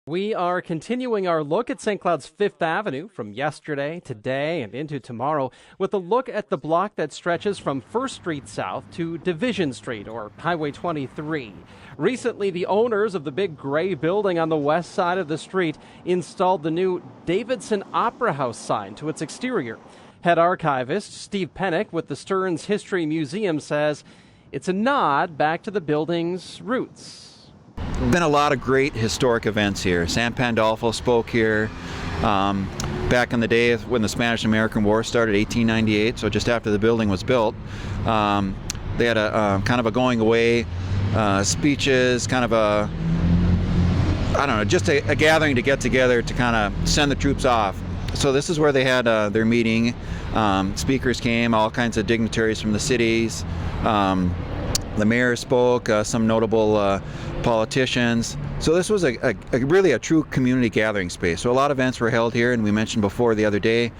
We are continuing our look at St. Cloud's Fifth Avenue from yesterday, today, and into tomorrow with a look at the block that stretches from 1st Street South to Division Street, or Highway 23. Recently, the owners of the big gray building on the west side of the street installed the new Davidson Opera House sign to its exterior. Head archivist Steve Pennick with the Stearns History Museum says it's a nod back to the building's roots. Been a lot of great historic events here. Sam Pandolfo spoke here back in the day when the Spanish-American War started, 1898, so just after the building was built. They had a kind of a going away speeches, kind of a, I don't know, just a gathering to get together to kind of send the troops off. So this is where they had their meeting. Speakers came, all kinds of dignitaries from the cities. The mayor spoke, some notable politicians. So this was really a true community gathering space. So a lot of events were held here, and we mentioned before the other day,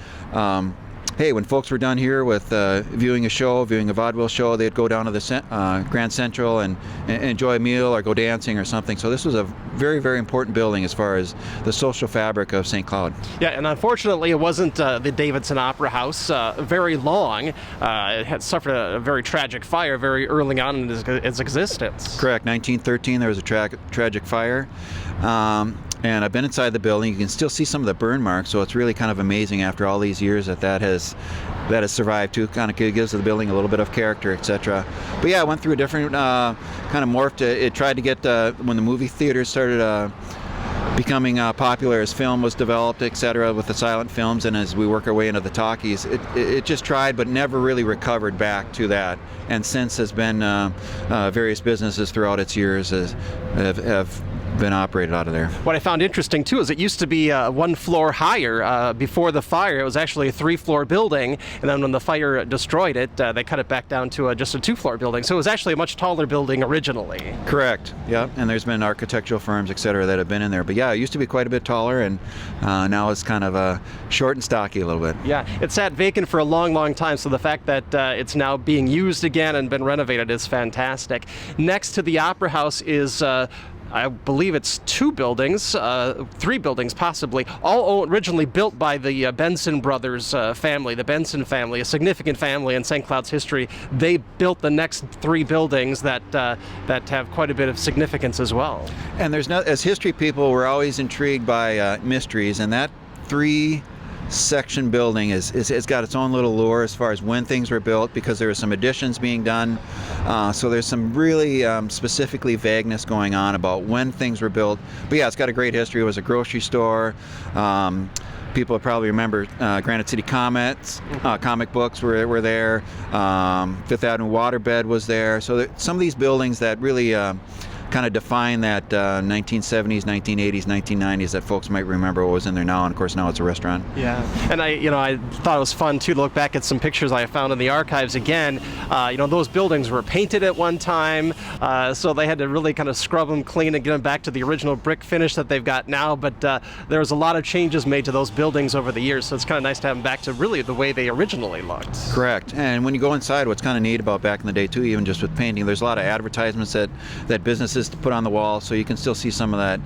hey, when folks were done here with viewing a vaudeville show, they'd go down to the Grand Central and enjoy a meal or go dancing or something. So this was a very, very important building as far as the social fabric of St. Cloud. Yeah, and unfortunately it wasn't the Davidson Opera House very long. It had suffered a very tragic fire very early on in its existence. Correct. 1913 there was a tragic fire. And I've been inside the building. You can still see some of the burn marks, so it's really kind of amazing after all these years that has survived too. Kind of gives the building a little bit of character, etc. But yeah, it went through a different kind of morphed. It tried to get when the movie theaters started becoming popular as film was developed, etc., with the silent films, and as we work our way into the talkies, it just tried but never really recovered back to that. And since has been various businesses throughout its years have been operated out of there. What I found interesting too is it used to be one floor higher before the fire. It was actually a 3-floor building, and then when the fire destroyed it, they cut it back down to just a 2-floor building. So it was actually a much taller building originally. Correct. Yeah, and there's been architectural firms, etc., that have been in there. But yeah, it used to be quite a bit taller, and now it's kind of short and stocky a little bit. Yeah, it sat vacant for a long, long time. So the fact that it's now being used again and been renovated is fantastic. Next to the Opera House is I believe it's 2 buildings, 3 buildings possibly, all originally built by the Benson brothers family, the Benson family, a significant family in St. Cloud's history. They built the next 3 buildings that have quite a bit of significance as well. And as history people, we're always intrigued by mysteries, and that 3-section building it's got its own little lure as far as when things were built, because there are some additions being done. So there's some really specifically vagueness going on about when things were built. But yeah, it's got a great history. It was a grocery store. People probably remember Granite City Comets, comic books were there. Fifth Avenue waterbed was there. So some of these buildings that really kind of define that 1970s, 1980s, 1990s that folks might remember what was in there now, and of course now it's a restaurant. Yeah, and I thought it was fun too to look back at some pictures I found in the archives again. Those buildings were painted at one time, so they had to really kind of scrub them clean and get them back to the original brick finish that they've got now, but there was a lot of changes made to those buildings over the years, so it's kind of nice to have them back to really the way they originally looked. Correct, and when you go inside, what's kind of neat about back in the day too, even just with painting, there's a lot of advertisements that businesses to put on the wall, so you can still see some of that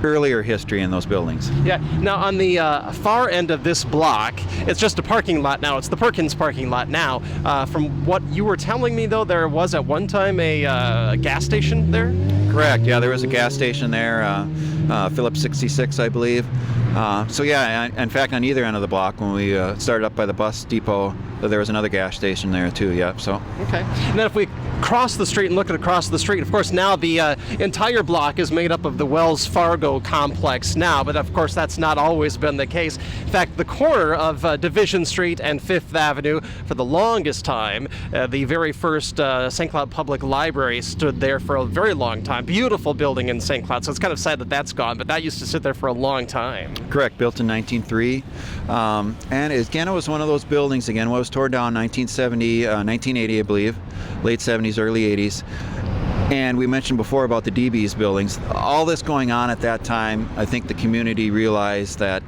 earlier history in those buildings. Yeah. Now on the far end of this block, it's just a parking lot now. It's the Perkins parking lot now. From what you were telling me, though, there was at one time a gas station there? Correct. Yeah, there was a gas station there, Phillips 66, I believe. So yeah, in fact, on either end of the block, when we started up by the bus depot, there was another gas station there too. Yeah. So. Okay. And then if we cross the street and look at across the street, of course, now the entire block is made up of the Wells Fargo complex now, but of course that's not always been the case. In fact, the corner of Division Street and Fifth Avenue, for the longest time, the very first St. Cloud Public Library stood there for a very long time. Beautiful building in St. Cloud, so it's kind of sad that that's gone, but that used to sit there for a long time. Correct, built in 1903. And again, it was one of those buildings, again, what was torn down in 1980, I believe, late 70s, early 80s. And we mentioned before about the DB's buildings. All this going on at that time, I think the community realized that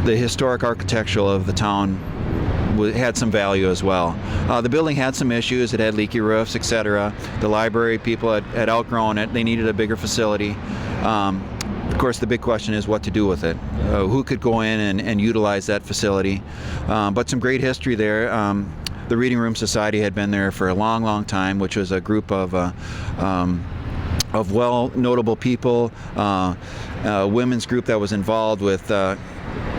the historic architecture of the town had some value as well. The building had some issues. It had leaky roofs, etc. The library people had outgrown it. They needed a bigger facility. of course, the big question is what to do with it. Who could go in and utilize that facility? But some great history there. The Reading Room Society had been there for a long, long time, which was a group of notable people, a women's group that was involved with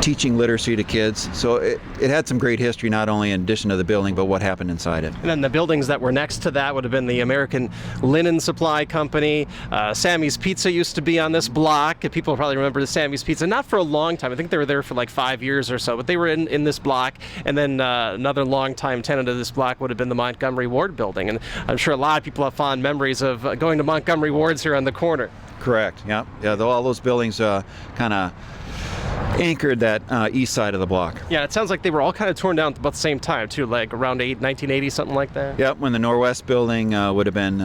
teaching literacy to kids. So it had some great history, not only in addition to the building, but what happened inside it. And then the buildings that were next to that would have been the American Linen Supply Company. Sammy's Pizza used to be on this block. People probably remember the Sammy's Pizza, not for a long time. I think they were there for like 5 years or so, but they were in this block. And then another long-time tenant of this block would have been the Montgomery Ward building. And I'm sure a lot of people have fond memories of going to Montgomery Ward's here on the corner. Correct, yeah. All those buildings kind of anchored that east side of the block. Yeah, it sounds like they were all kind of torn down at about the same time, too, like around 1980, something like that. Yep, when the Norwest building would have been,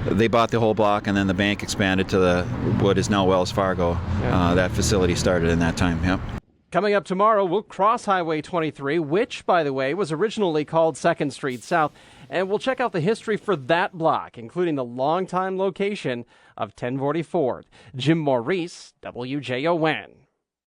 they bought the whole block, and then the bank expanded to what is now Wells Fargo. That facility started in that time, yep. Coming up tomorrow, we'll cross Highway 23, which, by the way, was originally called 2nd Street South, and we'll check out the history for that block, including the longtime location of 1044. Jim Maurice, WJON.